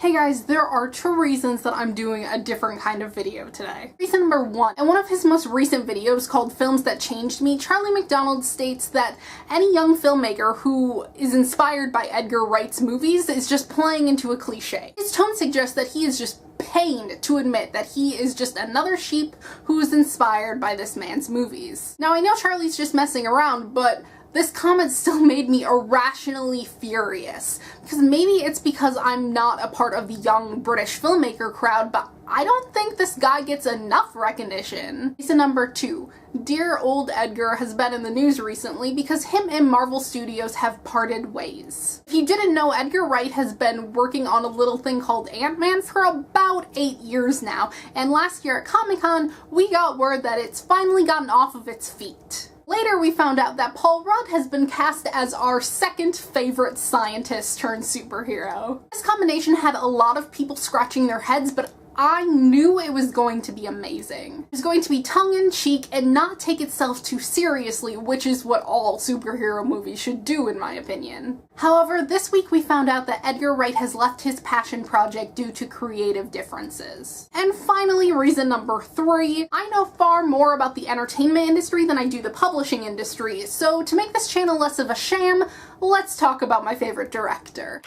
Hey guys, there are two reasons that I'm doing a different kind of video today. Reason number one, in one of his most recent videos called Films That Changed Me, Charlie McDonald states that any young filmmaker who is inspired by Edgar Wright's movies is just playing into a cliche. His tone suggests that he is just pained to admit that he is just another sheep who is inspired by this man's movies. Now I know Charlie's just messing around, but this comment still made me irrationally furious, because maybe it's because I'm not a part of the young British filmmaker crowd, but I don't think this guy gets enough recognition. Reason number two, dear old Edgar has been in the news recently because him and Marvel Studios have parted ways. If you didn't know, Edgar Wright has been working on a little thing called Ant-Man for about 8 years now, and last year at Comic-Con, we got word that it's finally gotten off of its feet. Later, we found out that Paul Rudd has been cast as our second favorite scientist turned superhero. This combination had a lot of people scratching their heads, but I knew it was going to be amazing. It was going to be tongue-in-cheek and not take itself too seriously, which is what all superhero movies should do, in my opinion. However, this week we found out that Edgar Wright has left his passion project due to creative differences. And finally, reason number three, I know far more about the entertainment industry than I do the publishing industry, so to make this channel less of a sham, let's talk about my favorite director.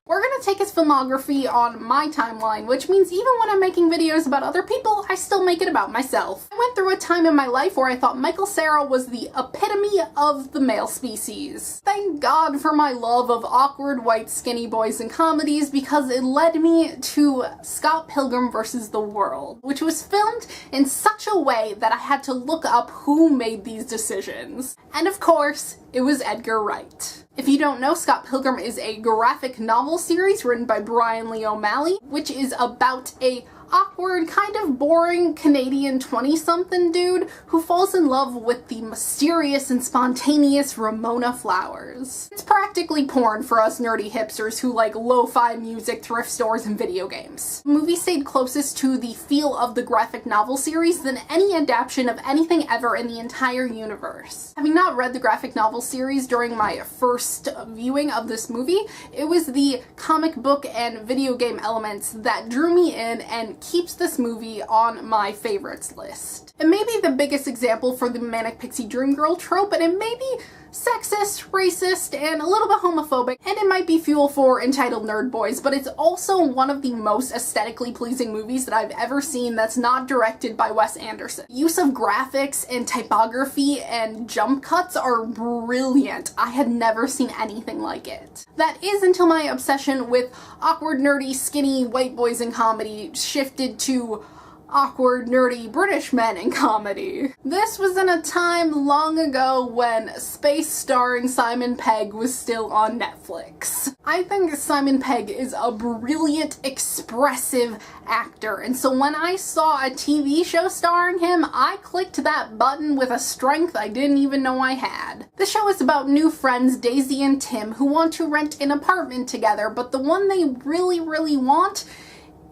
We're gonna take his filmography on my timeline, which means even when I'm making videos about other people, I still make it about myself. I went through a time in my life where I thought Michael Cera was the epitome of the male species. Thank God for my love of awkward white skinny boys in comedies, because it led me to Scott Pilgrim vs. the World, which was filmed in such a way that I had to look up who made these decisions. And of course, it was Edgar Wright. If you don't know, Scott Pilgrim is a graphic novel series written by Brian Lee O'Malley, which is about a awkward, kind of boring Canadian 20-something dude who falls in love with the mysterious and spontaneous Ramona Flowers. It's practically porn for us nerdy hipsters who like lo-fi music, thrift stores, and video games. The movie stayed closest to the feel of the graphic novel series than any adaptation of anything ever in the entire universe. Having not read the graphic novel series during my first viewing of this movie, it was the comic book and video game elements that drew me in and keeps this movie on my favorites list. It may be the biggest example for the manic pixie dream girl trope, and it may be sexist, racist, and a little bit homophobic, and it might be fuel for entitled nerd boys, but it's also one of the most aesthetically pleasing movies that I've ever seen that's not directed by Wes Anderson. Use of graphics and typography and jump cuts are brilliant. I had never seen anything like it. That is until my obsession with awkward, nerdy, skinny white boys in comedy shifted to awkward, nerdy British men in comedy. This was in a time long ago when Space starring Simon Pegg was still on Netflix. I think Simon Pegg is a brilliant, expressive actor, and so when I saw a TV show starring him, I clicked that button with a strength I didn't even know I had. The show is about new friends Daisy and Tim who want to rent an apartment together, but the one they really want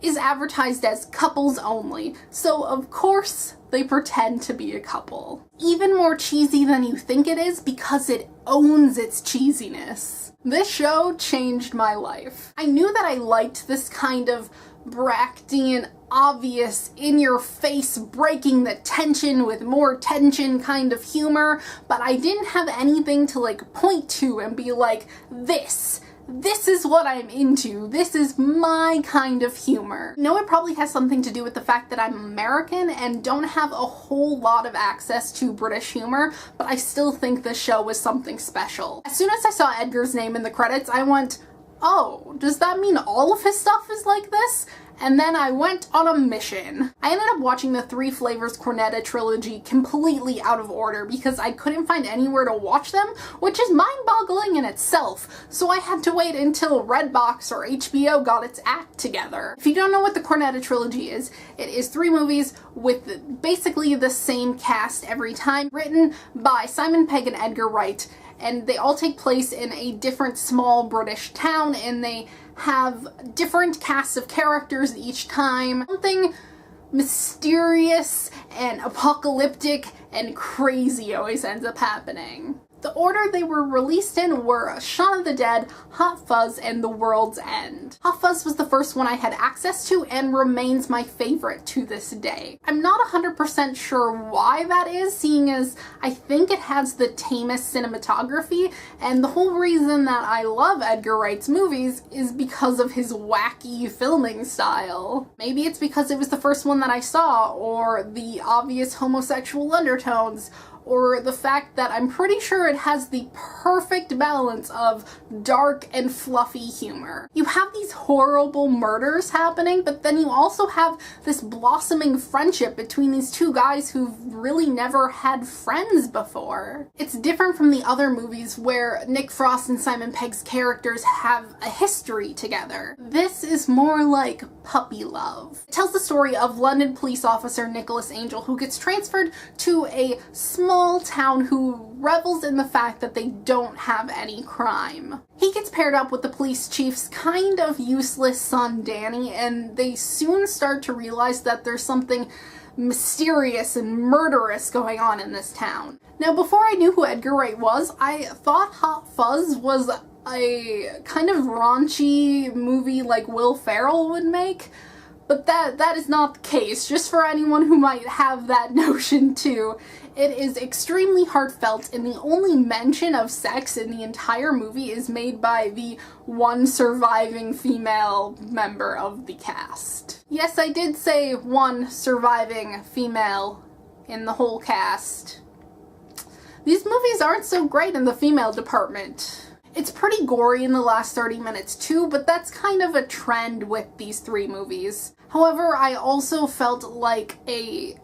is advertised as couples only, so of course they pretend to be a couple. Even more cheesy than you think it is because it owns its cheesiness. This show changed my life. I knew that I liked this kind of Brechtian, obvious, in-your-face, breaking the tension with more tension kind of humor, but I didn't have anything to like point to and be like, this is what I'm into. This is my kind of humor. I know it probably has something to do with the fact that I'm American and don't have a whole lot of access to British humor, but I still think this show was something special. As soon as I saw Edgar's name in the credits, I went, oh, does that mean all of his stuff is like this? And then I went on a mission. I ended up watching the Three Flavors Cornetto trilogy completely out of order because I couldn't find anywhere to watch them, which is mind-boggling in itself, so I had to wait until Redbox or HBO got its act together. If you don't know what the Cornetto trilogy is, it is 3 movies with basically the same cast every time, written by Simon Pegg and Edgar Wright, and they all take place in a different small British town, and they have different casts of characters each time. Something mysterious and apocalyptic and crazy always ends up happening. The order they were released in were Shaun of the Dead, Hot Fuzz, and The World's End. Hot Fuzz was the first one I had access to and remains my favorite to this day. I'm not 100% sure why that is, seeing as I think it has the tamest cinematography, and the whole reason that I love Edgar Wright's movies is because of his wacky filming style. Maybe it's because it was the first one that I saw, or the obvious homosexual undertones, or the fact that I'm pretty sure it has the perfect balance of dark and fluffy humor. You have these horrible murders happening, but then you also have this blossoming friendship between these two guys who've really never had friends before. It's different from the other movies where Nick Frost and Simon Pegg's characters have a history together. This is more like puppy love. It tells the story of London police officer Nicholas Angel, who gets transferred to a small town who revels in the fact that they don't have any crime. He gets paired up with the police chief's kind of useless son Danny, and they soon start to realize that there's something mysterious and murderous going on in this town. Now, before I knew who Edgar Wright was, I thought Hot Fuzz was a kind of raunchy movie like Will Ferrell would make, but that is not the case. Just for anyone who might have that notion too, it is extremely heartfelt, and the only mention of sex in the entire movie is made by the one surviving female member of the cast. Yes, I did say one surviving female in the whole cast. These movies aren't so great in the female department. It's pretty gory in the last 30 minutes too, but that's kind of a trend with these three movies. However, I also feel like the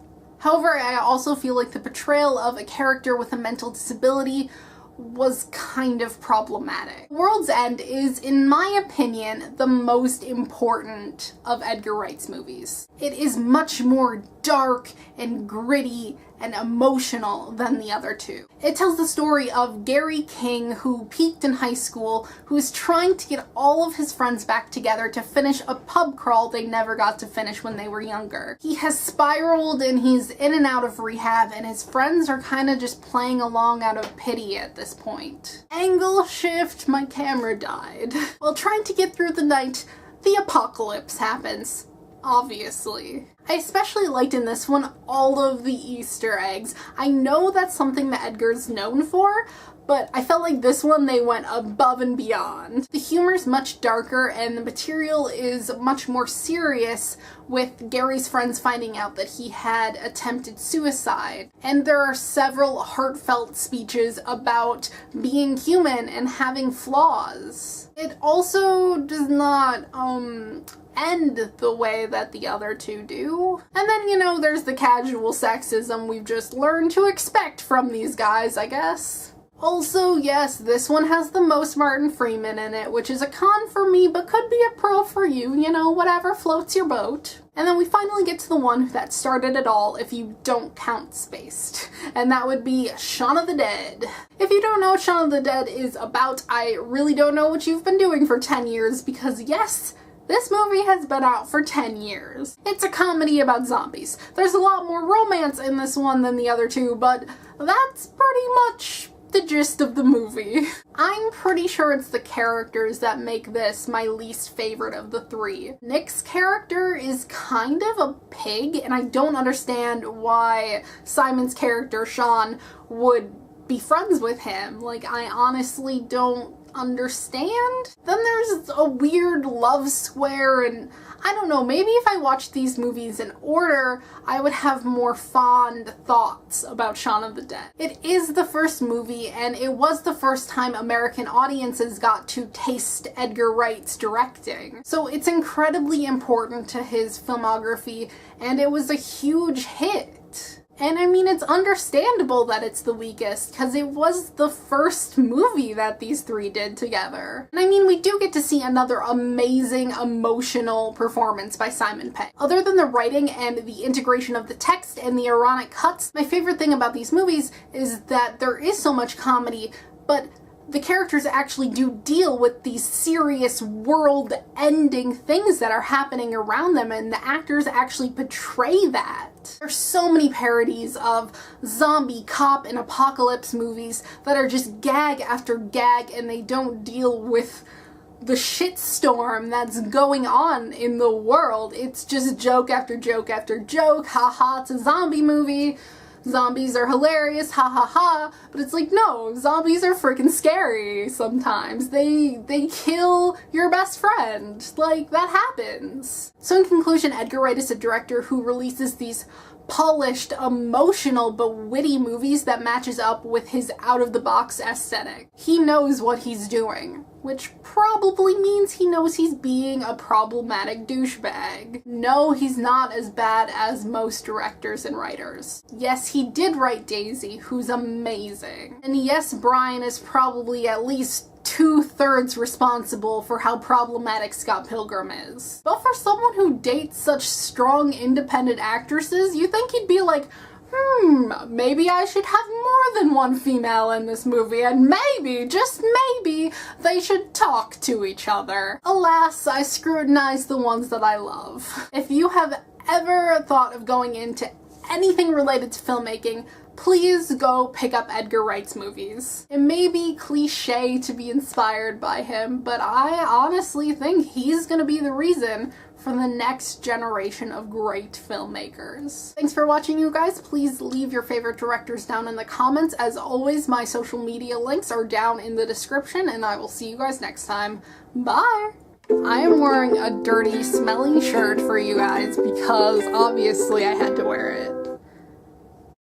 portrayal of a character with a mental disability was kind of problematic. World's End is, in my opinion, the most important of Edgar Wright's movies. It is much more dark and gritty and emotional than the other two. It tells the story of Gary King, who peaked in high school, who is trying to get all of his friends back together to finish a pub crawl they never got to finish when they were younger. He has spiraled and he's in and out of rehab, and his friends are kind of just playing along out of pity at this point. Angle shift, my camera died. While trying to get through the night, the apocalypse happens. Obviously. I especially liked in this one all of the Easter eggs. I know that's something that Edgar's known for, but I felt like this one they went above and beyond. The humor's much darker and the material is much more serious, with Gary's friends finding out that he had attempted suicide. And there are several heartfelt speeches about being human and having flaws. It also does not, end the way that the other two do. And then, you know, there's the casual sexism we've just learned to expect from these guys, I guess. Also, yes, this one has the most Martin Freeman in it, which is a con for me, but could be a pro for you, you know, whatever floats your boat. And then we finally get to the one that started it all, if you don't count Spaced. And that would be Shaun of the Dead. If you don't know what Shaun of the Dead is about, I really don't know what you've been doing for 10 years, because yes, this movie has been out for 10 years. It's a comedy about zombies. There's a lot more romance in this one than the other two, but that's pretty much the gist of the movie. I'm pretty sure it's the characters that make this my least favorite of the three. Nick's character is kind of a pig, and I don't understand why Simon's character, Sean, would be friends with him. Like, I honestly don't understand. Then there's a weird love square, and I don't know, maybe if I watched these movies in order, I would have more fond thoughts about Shaun of the Dead. It is the first movie, and it was the first time American audiences got to taste Edgar Wright's directing. So it's incredibly important to his filmography, and it was a huge hit. And I mean, it's understandable that it's the weakest, because it was the first movie that these three did together. And I mean, we do get to see another amazing emotional performance by Simon Pegg. Other than the writing and the integration of the text and the ironic cuts, my favorite thing about these movies is that there is so much comedy, but the characters actually do deal with these serious world-ending things that are happening around them, and the actors actually portray that. There's so many parodies of zombie, cop, and apocalypse movies that are just gag after gag, and they don't deal with the shitstorm that's going on in the world. It's just joke after joke after joke. Haha, it's a zombie movie. Zombies are hilarious, ha ha ha. But it's like, no, zombies are freaking scary sometimes. They kill your best friend. Like, that happens. So in conclusion, Edgar Wright is a director who releases these polished, emotional, but witty movies that matches up with his out-of-the-box aesthetic. He knows what he's doing, which probably means he knows he's being a problematic douchebag. No, he's not as bad as most directors and writers. Yes, he did write Daisy, who's amazing. And yes, Brian is probably at least 2/3 responsible for how problematic Scott Pilgrim is. But for someone who dates such strong independent actresses, you think he'd be like, maybe I should have more than one female in this movie, and maybe, just maybe, they should talk to each other. Alas, I scrutinize the ones that I love. If you have ever thought of going into anything related to filmmaking, please go pick up Edgar Wright's movies. It may be cliche to be inspired by him, but I honestly think he's gonna be the reason for the next generation of great filmmakers. Thanks for watching, you guys. Please leave your favorite directors down in the comments. As always, my social media links are down in the description, and I will see you guys next time. Bye! I am wearing a dirty, smelly shirt for you guys because obviously I had to wear it.